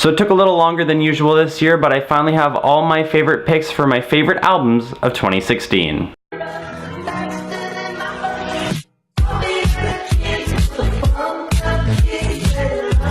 So it took a little longer than usual this year, but I finally have all my favorite picks for my favorite albums of 2016.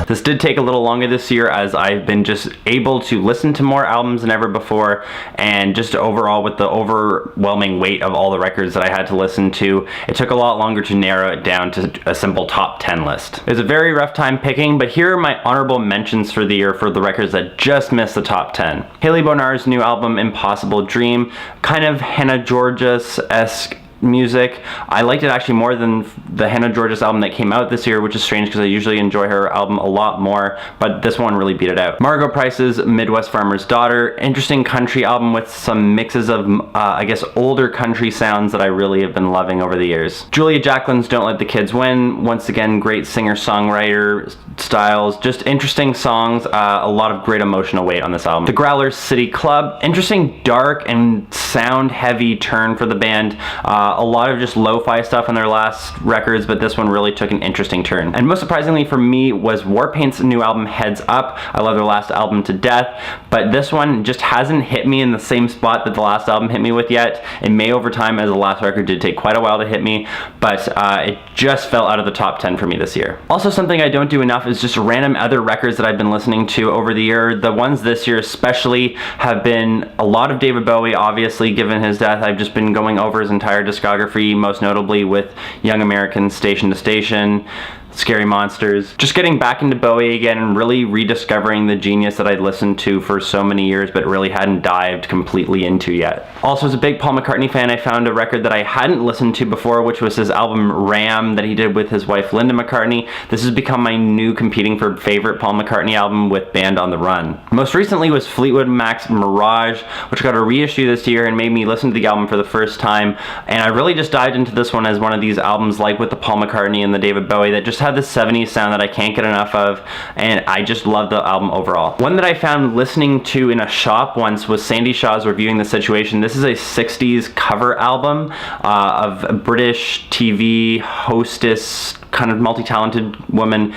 This did take a little longer this year as I've been just able to listen to more albums than ever before, and just overall with the overwhelming weight of all the records that I had to listen to, it took a lot longer to narrow it down to a simple top 10 list. It was a very rough time picking, but here are my honorable mentions for the year for the records that just missed the top 10. Haley Bonar's new album Impossible Dream, kind of Hannah Georgas-esque music. I liked it actually more than the Hannah Georgas album that came out this year, which is strange because I usually enjoy her album a lot more, but this one really beat it out. Margot Price's Midwest Farmer's Daughter, interesting country album with some mixes of, I guess, older country sounds that I really have been loving over the years. Julia Jacqueline's Don't Let the Kids Win, once again, great singer-songwriter styles, just interesting songs, a lot of great emotional weight on this album. The Growlers City Club, interesting dark and sound-heavy turn for the band. A lot of just lo-fi stuff on their last records, but this one really took an interesting turn. And most surprisingly for me was Warpaint's new album Heads Up. I love their last album to death, but this one just hasn't hit me in the same spot that the last album hit me with yet. It may over time, as the last record did take quite a while to hit me, but it just fell out of the top 10 for me this year. Also, something I don't do enough is just random other records that I've been listening to over the year. The ones this year especially have been a lot of David Bowie, obviously, given his death. I've just been going over his entire discography, most notably with Young Americans, Station to Station, Scary Monsters. Just getting back into Bowie again and really rediscovering the genius that I'd listened to for so many years but really hadn't dived completely into yet. Also, as a big Paul McCartney fan, I found a record that I hadn't listened to before, which was his album Ram that he did with his wife Linda McCartney. This has become my new competing for favorite Paul McCartney album with Band on the Run. Most recently was Fleetwood Mac's Mirage, which got a reissue this year and made me listen to the album for the first time, and I really just dived into this one as one of these albums like with the Paul McCartney and the David Bowie that just had this 70s sound that I can't get enough of, and I just love the album overall. One that I found listening to in a shop once was Sandy Shaw's Reviewing the Situation. This is a 60s cover album of a British TV hostess, kind of multi-talented woman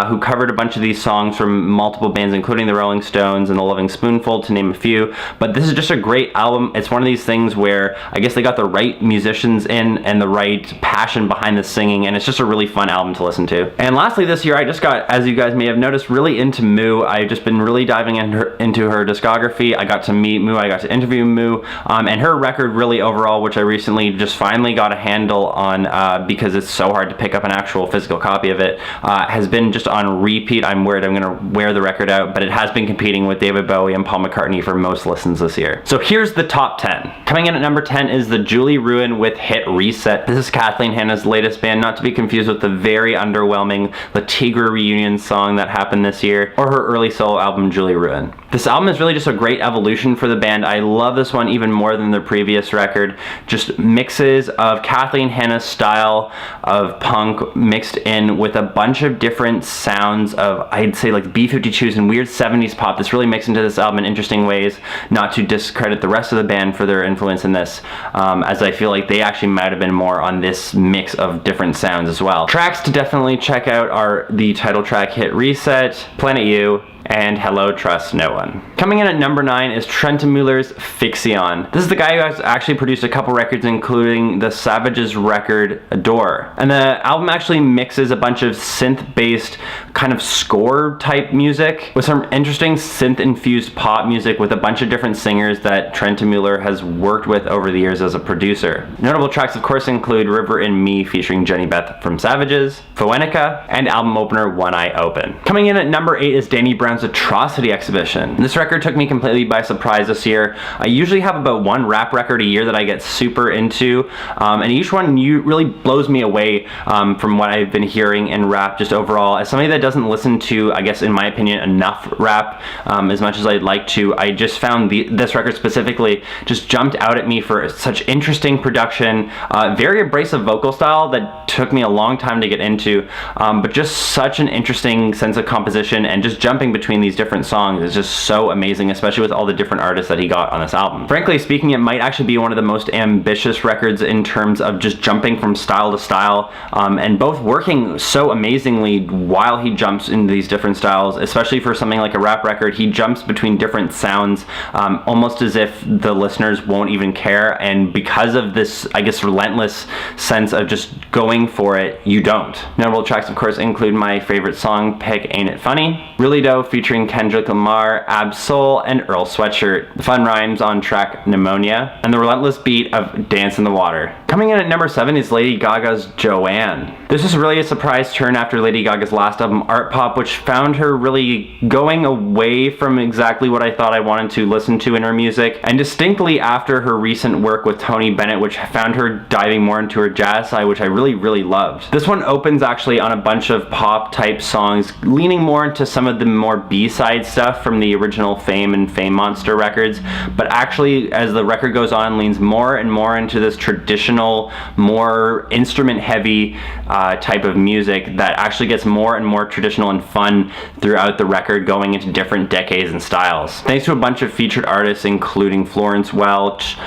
who covered a bunch of these songs from multiple bands, including the Rolling Stones and the Loving Spoonful, to name a few. But this is just a great album. It's one of these things where I guess they got the right musicians in and the right passion behind the singing, and it's just a really fun album to listen to. And lastly this year, I just got, as you guys may have noticed, really into Moo. I've just been really diving into her discography. I got to meet Moo, I got to interview Moo, and her record really overall, which I recently just finally got a handle on because it's so hard to pick up an actual physical copy of it, has been just on repeat. I'm worried I'm gonna wear the record out, but it has been competing with David Bowie and Paul McCartney for most listens this year. So here's the top 10. Coming in at number 10 is the Julie Ruin with Hit Reset. This is Kathleen Hanna's latest band, not to be confused with the very underwhelming La Tigre reunion song that happened this year, or her early solo album Julie Ruin. This album is really just a great evolution for the band. I love this one even more than their previous record. Just mixes of Kathleen Hanna's style of punk mixed in with a bunch of different sounds of, I'd say, like B-52s and weird 70s pop. This really mixed into this album in interesting ways, not to discredit the rest of the band for their influence in this, as I feel like they actually might have been more on this mix of different sounds as well. Tracks to definitely check out are the title track Hit Reset, Planet You, and Hello Trust No One. Coming in at number 9 is Trentemüller's Fixion. This is the guy who has actually produced a couple records, including the Savages record Adore. And the album actually mixes a bunch of synth-based kind of score type music with some interesting synth-infused pop music with a bunch of different singers that Trentemüller has worked with over the years as a producer. Notable tracks of course include River and Me featuring Jenny Beth from Savages, Phoenica, and album opener One Eye Open. Coming in at number 8 is Danny Brown's Atrocity Exhibition. This record took me completely by surprise this year. I usually have about one rap record a year that I get super into, and each one really blows me away from what I've been hearing in rap just overall. As somebody that doesn't listen to, I guess in my opinion, enough rap as much as I'd like to, I just found this record specifically just jumped out at me for such interesting production, very abrasive vocal style that took me a long time to get into, but just such an interesting sense of composition and just jumping between between these different songs is just so amazing, especially with all the different artists that he got on this album. Frankly speaking, it might actually be one of the most ambitious records in terms of just jumping from style to style, and both working so amazingly while he jumps into these different styles. Especially for something like a rap record, he jumps between different sounds, almost as if the listeners won't even care, and because of this, I guess, relentless sense of just going for it, you don't. Notable tracks, of course, include my favorite song pick, Ain't It Funny, Really Doe featuring Kendrick Lamar, Ab-Soul, and Earl Sweatshirt, the fun rhymes on track Pneumonia, and the relentless beat of Dance in the Water. Coming in at number 7 is Lady Gaga's Joanne. This was really a surprise turn after Lady Gaga's last album, Art Pop, which found her really going away from exactly what I thought I wanted to listen to in her music, and distinctly after her recent work with Tony Bennett, which found her diving more into her jazz side, which I really loved. This one opens actually on a bunch of pop type songs, leaning more into some of the more B-side stuff from the original Fame and Fame Monster records, but actually as the record goes on, leans more and more into this traditional, more instrument heavy type of music that actually gets more and more traditional and fun throughout the record, going into different decades and styles. Thanks to a bunch of featured artists including Florence Welch,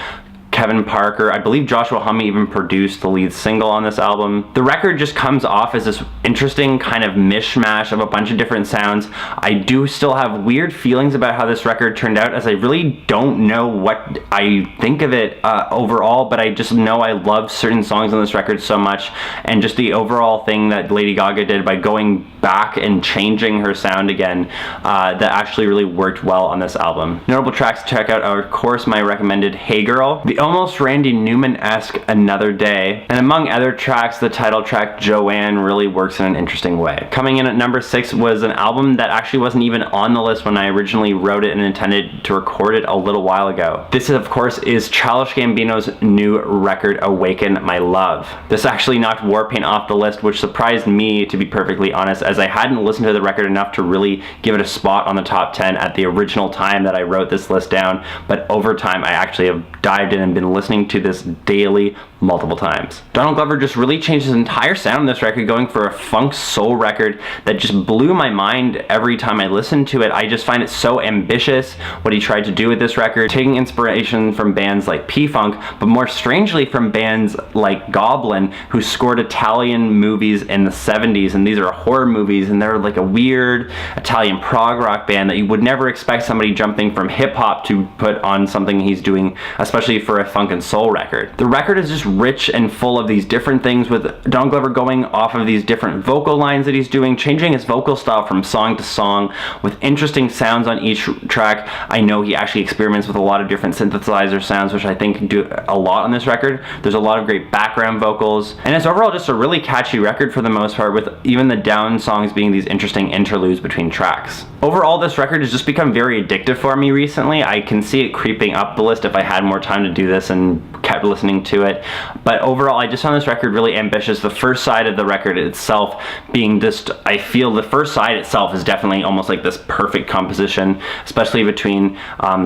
Kevin Parker, I believe Joshua Homme even produced the lead single on this album. The record just comes off as this interesting kind of mishmash of a bunch of different sounds. I do still have weird feelings about how this record turned out, as I really don't know what I think of it overall, but I just know I love certain songs on this record so much, and just the overall thing that Lady Gaga did by going back and changing her sound again, that actually really worked well on this album. Notable tracks to check out are, of course, my recommended Hey Girl, the almost Randy Newman-esque Another Day, and among other tracks, the title track Joanne really works in an interesting way. Coming in at number 6 was an album that actually wasn't even on the list when I originally wrote it and intended to record it a little while ago. This, of course, is Childish Gambino's new record, Awaken My Love. This actually knocked Warpaint off the list, which surprised me, to be perfectly honest, as I hadn't listened to the record enough to really give it a spot on the top 10 at the original time that I wrote this list down, but over time I actually have dived in and been listening to this daily multiple times. Donald Glover just really changed his entire sound on this record, going for a funk soul record that just blew my mind every time I listened to it. I just find it so ambitious what he tried to do with this record, taking inspiration from bands like P-Funk, but more strangely from bands like Goblin, who scored Italian movies in the 70s, and these are horror movies, and they're like a weird Italian prog rock band that you would never expect somebody jumping from hip-hop to put on something he's doing, especially for a funk and soul record. The record is just rich and full of these different things, with Donald Glover going off of these different vocal lines that he's doing, changing his vocal style from song to song, with interesting sounds on each track. I know he actually experiments with a lot of different synthesizer sounds, which I think do a lot on this record. There's a lot of great background vocals, and it's overall just a really catchy record for the most part, with even the down songs being these interesting interludes between tracks. Overall, this record has just become very addictive for me recently. I can see it creeping up the list if I had more time to do this and kept listening to it. But overall, I just found this record really ambitious. The first side of the record itself being just, I feel the first side itself is definitely almost like this perfect composition, especially between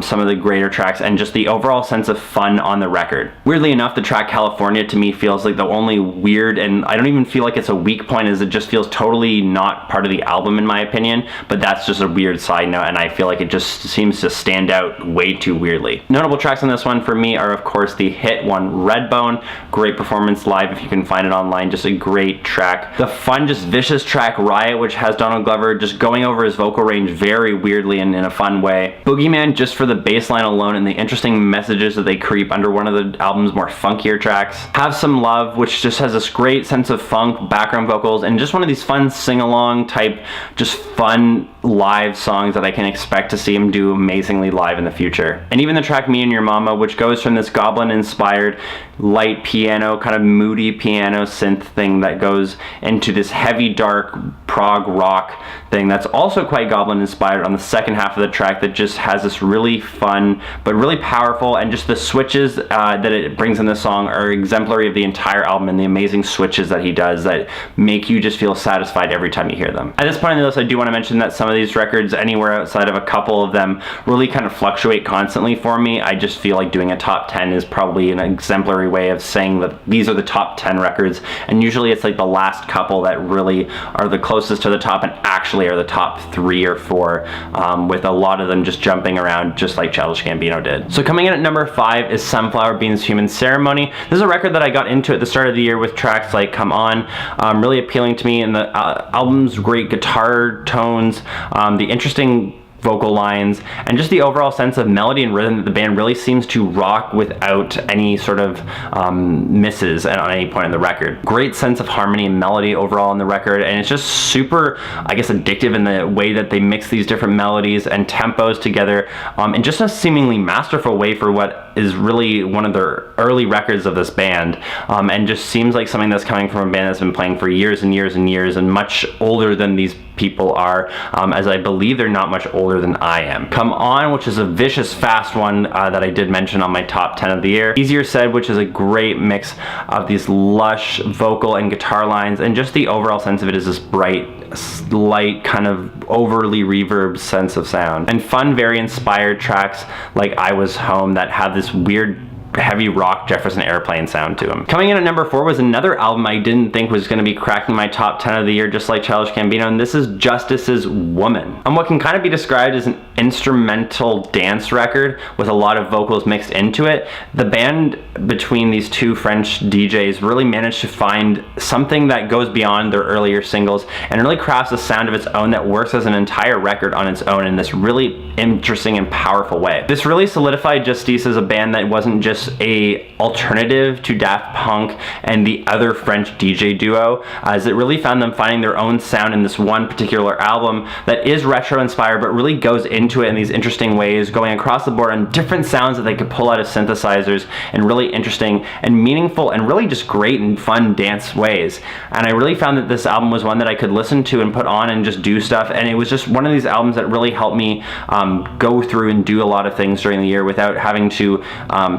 some of the greater tracks, and just the overall sense of fun on the record. Weirdly enough, the track California to me feels like the only weird, and I don't even feel like it's a weak point, as it just feels totally not part of the album in my opinion, but that's just a weird side note, and I feel like it just seems to stand out way too weirdly. Notable tracks on this one for me are, of course, the hit one, Redbone. Great performance live if you can find it online, just a great track. The fun, just vicious track Riot, which has Donald Glover just going over his vocal range very weirdly and in a fun way. Boogeyman, just for the bass line alone and the interesting messages that they creep under one of the album's more funkier tracks. Have Some Love, which just has this great sense of funk, background vocals, and just one of these fun sing-along type, just fun live songs that I can expect to see him do amazingly live in the future. And even the track Me and Your Mama, which goes from this Goblin-inspired light piano, kind of moody piano synth thing that goes into this heavy, dark prog rock thing that's also quite Goblin inspired on the second half of the track, that just has this really fun but really powerful, and just the switches that it brings in the song are exemplary of the entire album, and the amazing switches that he does that make you just feel satisfied every time you hear them. At this point in the list, I do want to mention that some of these records, anywhere outside of a couple of them, really kind of fluctuate constantly for me. I just feel like doing a top 10 is probably an exemplary way of saying that these are the top 10 records, and usually it's like the last couple that really are the closest to the top and actually are the top 3 or 4, with a lot of them just jumping around just like Childish Gambino did. So coming in at number 5 is Sunflower Beans Human Ceremony. This is a record that I got into at the start of the year with tracks like Come On, really appealing to me, and the album's great guitar tones, the interesting vocal lines, and just the overall sense of melody and rhythm that the band really seems to rock without any sort of misses on any point in the record. Great sense of harmony and melody overall in the record, and it's just super, I guess, addictive in the way that they mix these different melodies and tempos together, in just a seemingly masterful way for what is really one of their early records of this band, and just seems like something that's coming from a band that's been playing for years and years and years, and much older than these people are, as I believe they're not much older than I am. Come On, which is a vicious, fast one that I did mention on my top 10 of the year. Easier Said, which is a great mix of these lush vocal and guitar lines, and just the overall sense of it is this bright, light, kind of overly reverb sense of sound. And fun, very inspired tracks like I Was Home that have this weird heavy rock Jefferson Airplane sound to him. Coming in at number 4 was another album I didn't think was going to be cracking my top 10 of the year, just like Childish Gambino, and this is Justice's Woman. And what can kind of be described as an instrumental dance record with a lot of vocals mixed into it. The band, between these two French DJs, really managed to find something that goes beyond their earlier singles and really crafts a sound of its own that works as an entire record on its own in this really interesting and powerful way. This really solidified Justice as a band that wasn't just a alternative to Daft Punk and the other French DJ duo, as it really found them finding their own sound in this one particular album that is retro inspired but really goes into it in these interesting ways, going across the board on different sounds that they could pull out of synthesizers in really interesting and meaningful and really just great and fun dance ways. And I really found that this album was one that I could listen to and put on and just do stuff, and it was just one of these albums that really helped me go through and do a lot of things during the year without having to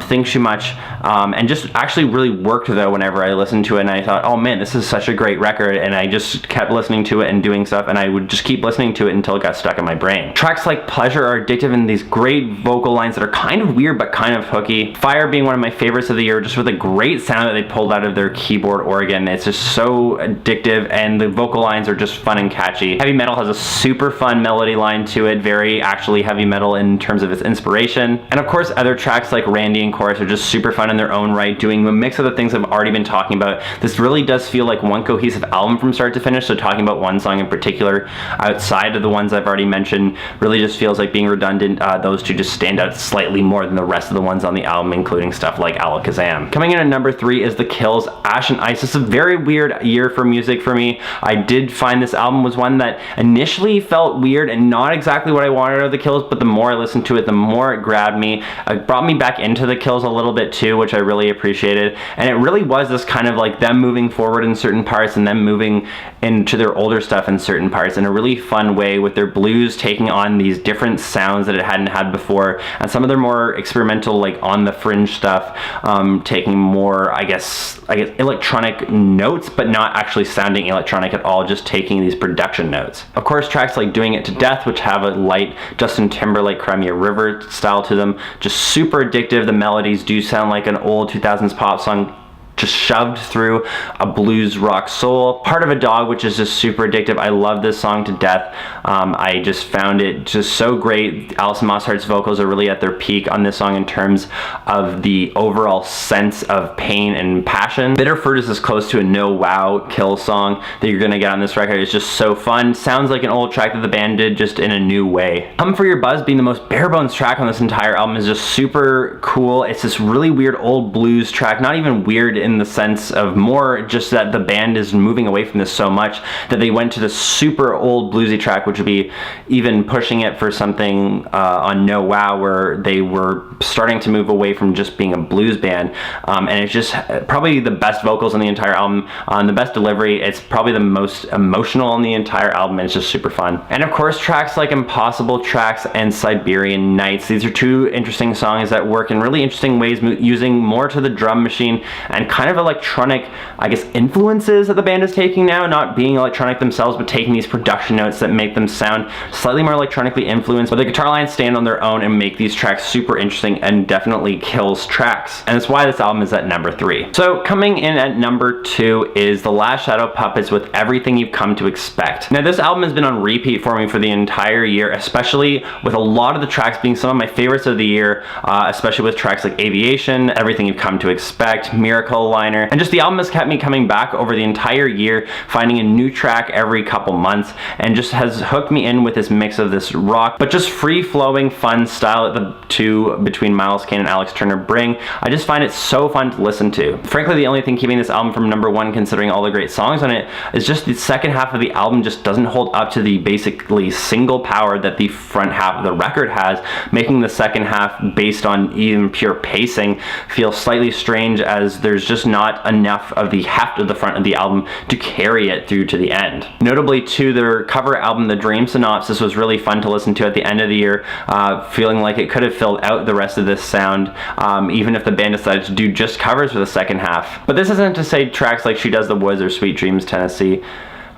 think too much, and just actually really worked though whenever I listened to it, and I thought, oh man, this is such a great record, and I just kept listening to it and doing stuff, and I would just keep listening to it until it got stuck in my brain. Tracks like Pleasure are addictive in these great vocal lines that are kind of weird but kind of hooky. Fire being one of my favorites of the year, just with a great sound that they pulled out of their keyboard organ. It's just so addictive, and the vocal lines are just fun and catchy. Heavy Metal has a super fun melody line to it, very actually heavy metal in terms of its inspiration. And of course other tracks like Randy and Chorus are just super fun in their own right, doing a mix of the things I've already been talking about. This really does feel like one cohesive album from start to finish, so talking about one song in particular outside of the ones I've already mentioned really just feels like being redundant. Those two just stand out slightly more than the rest of the ones on the album, including stuff like Alakazam. Coming in at number 3 is The Kills' Ash and Ice. It's a very weird year for music for me. I did find this album was one that initially felt weird and not exactly what I wanted out of The Kills, but the more I listened to it, the more it grabbed me. It brought me back into The Kills a little bit too, which I really appreciated, and it really was this kind of like them moving forward in certain parts and them moving into their older stuff in certain parts in a really fun way, with their blues taking on these different sounds that it hadn't had before, and some of their more experimental, like on the fringe stuff, taking more, I guess electronic notes, but not actually sounding electronic at all, just taking these production notes. Of course, tracks like Doing It to Death, which have a light Justin Timberlake Cry Me a River style to them, just super addictive. The melodies do sound like an old 2000s pop song just shoved through a blues rock soul. Part of a Dog, which is just super addictive. I love this song to death. I just found it just so great. Alison Mosshart's vocals are really at their peak on this song in terms of the overall sense of pain and passion. Bitterford is as close to a no wow kill song that you're gonna get on this record. It's just so fun. Sounds like an old track that the band did, just in a new way. Come For Your Buzz, being the most bare bones track on this entire album, is just super cool. It's this really weird old blues track, not even weird in the sense of more just that the band is moving away from this so much that they went to this super old bluesy track, which would be even pushing it for something on No Wow, where they were starting to move away from just being a blues band, and it's just probably the best vocals on the entire album, the best delivery. It's probably the most emotional on the entire album, and it's just super fun. And of course tracks like Impossible Tracks and Siberian Nights, these are two interesting songs that work in really interesting ways, using more to the drum machine and kind of electronic, I guess, influences that the band is taking now, not being electronic themselves, but taking these production notes that make them sound slightly more electronically influenced. But the guitar lines stand on their own and make these tracks super interesting and definitely kills tracks. And that's why this album is at number 3. So coming in at number 2 is The Last Shadow Puppets with Everything You've Come to Expect. Now this album has been on repeat for me for the entire year, especially with a lot of the tracks being some of my favorites of the year, especially with tracks like Aviation, Everything You've Come to Expect, Miracle Liner, and just the album has kept me coming back over the entire year, finding a new track every couple months, and just has hooked me in with this mix of this rock, but just free-flowing, fun style that the two between Miles Kane and Alex Turner bring. I just find it so fun to listen to. Frankly, the only thing keeping this album from number 1, considering all the great songs on it, is just the second half of the album just doesn't hold up to the basically single power that the front half of the record has, making the second half, based on even pure pacing, feel slightly strange, as there's just not enough of the heft of the front of the album to carry it through to the end. Notably too, their cover album, The Dream Synopsis, was really fun to listen to at the end of the year, feeling like it could have filled out the rest of this sound, even if the band decided to do just covers for the second half. But this isn't to say tracks like She Does the Woods or Sweet Dreams Tennessee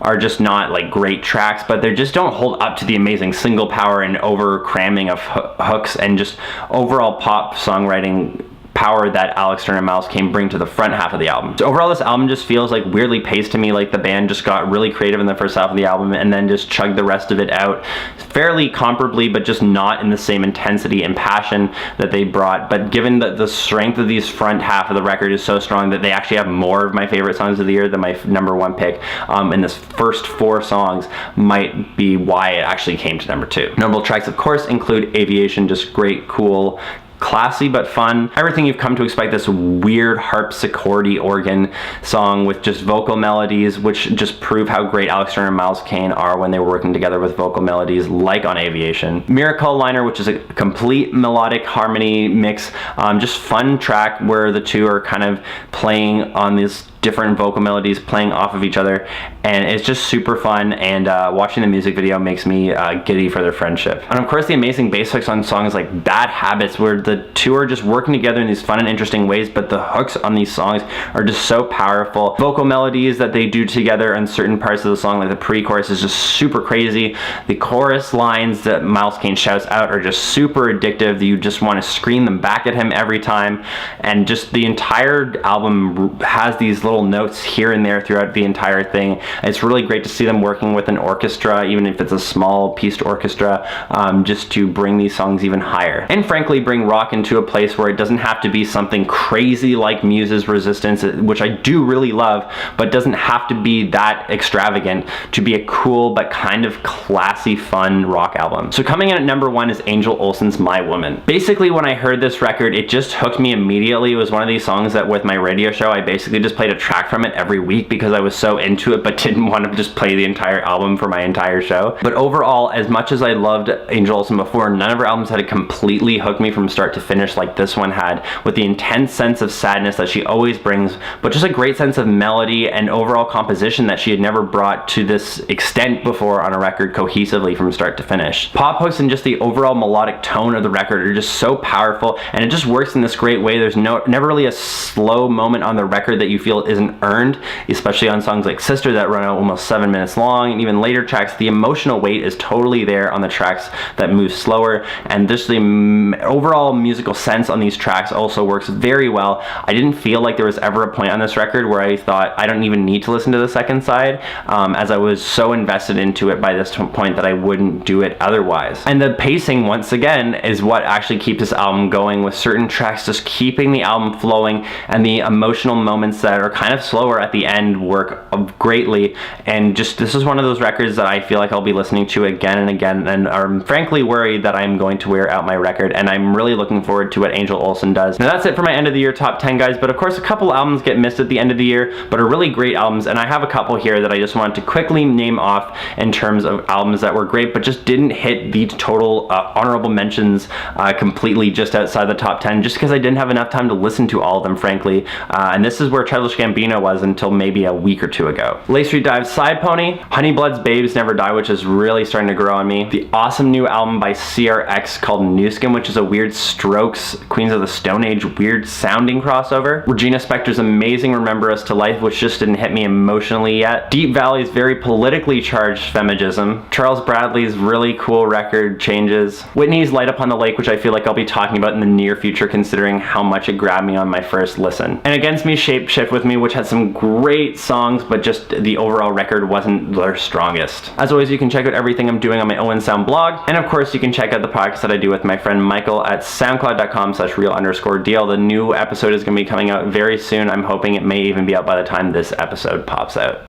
are just not like great tracks, but they just don't hold up to the amazing single power and over cramming of hooks and just overall pop songwriting power that Alex Turner and Miles Kane bring to the front half of the album. So overall, this album just feels like weirdly paced to me, like the band just got really creative in the first half of the album and then just chugged the rest of it out fairly comparably, but just not in the same intensity and passion that they brought. But given that the strength of these front half of the record is so strong that they actually have more of my favorite songs of the year than my number 1 pick, and this first 4 songs might be why it actually came to number 2. Notable tracks, of course, include Aviation, just great, cool, classy but fun. Everything You've Come to Expect, this weird harpsichordy organ song with just vocal melodies which just prove how great Alex Turner and Miles Kane are when they were working together with vocal melodies like on Aviation. Miracle Liner, which is a complete melodic harmony mix, just fun track where the two are kind of playing on these different vocal melodies playing off of each other, and it's just super fun, and watching the music video makes me giddy for their friendship. And of course the amazing bass hooks on songs like Bad Habits, where the two are just working together in these fun and interesting ways, but the hooks on these songs are just so powerful. Vocal melodies that they do together in certain parts of the song, like the pre-chorus, is just super crazy. The chorus lines that Miles Kane shouts out are just super addictive, that you just want to scream them back at him every time, and just the entire album has these little notes here and there throughout the entire thing. It's really great to see them working with an orchestra, even if it's a small pieced orchestra, just to bring these songs even higher. And frankly, bring rock into a place where it doesn't have to be something crazy like Muse's Resistance, which I do really love, but doesn't have to be that extravagant to be a cool but kind of classy, fun rock album. So coming in at number 1 is Angel Olsen's My Woman. Basically, when I heard this record, it just hooked me immediately. It was one of these songs that with my radio show, I basically just played a track from it every week because I was so into it but didn't want to just play the entire album for my entire show. But overall, as much as I loved Angel Olsen before, none of her albums had completely hooked me from start to finish like this one had, with the intense sense of sadness that she always brings, but just a great sense of melody and overall composition that she had never brought to this extent before on a record cohesively from start to finish. Pop hooks and just the overall melodic tone of the record are just so powerful, and it just works in this great way. There's never really a slow moment on the record that you feel isn't earned, especially on songs like Sister that run out almost 7 minutes long, and even later tracks. The emotional weight is totally there on the tracks that move slower, and just the overall musical sense on these tracks also works very well. I didn't feel like there was ever a point on this record where I thought I don't even need to listen to the second side, as I was so invested into it by this point that I wouldn't do it otherwise. And the pacing, once again, is what actually keeps this album going, with certain tracks just keeping the album flowing, and the emotional moments that are kind of slower at the end work greatly. And just, this is one of those records that I feel like I'll be listening to again and again, and I'm frankly worried that I'm going to wear out my record, and I'm really looking forward to what Angel Olsen does. Now that's it for my end of the year top 10, guys, but of course a couple albums get missed at the end of the year, but are really great albums, and I have a couple here that I just wanted to quickly name off in terms of albums that were great but just didn't hit the total honorable mentions completely just outside the top 10, just because I didn't have enough time to listen to all of them, frankly. And this is where Childish Gambino Gambino was until maybe a week or two ago. Lay Street Dive's Side Pony, Honeyblood's Babes Never Die, which is really starting to grow on me. The awesome new album by CRX called New Skin, which is a weird Strokes, Queens of the Stone Age, weird sounding crossover. Regina Spektor's amazing Remember Us to Life, which just didn't hit me emotionally yet. Deep Valley's very politically charged Femigism. Charles Bradley's really cool record Changes. Whitney's Light Upon the Lake, which I feel like I'll be talking about in the near future considering how much it grabbed me on my first listen. And Against Me, Shape Shift With Me, which had some great songs, but just the overall record wasn't their strongest. As always, you can check out everything I'm doing on my Owen Sound blog, and of course you can check out the podcast that I do with my friend Michael at soundcloud.com/real_deal. The new episode is going to be coming out very soon. I'm hoping it may even be out by the time this episode pops out.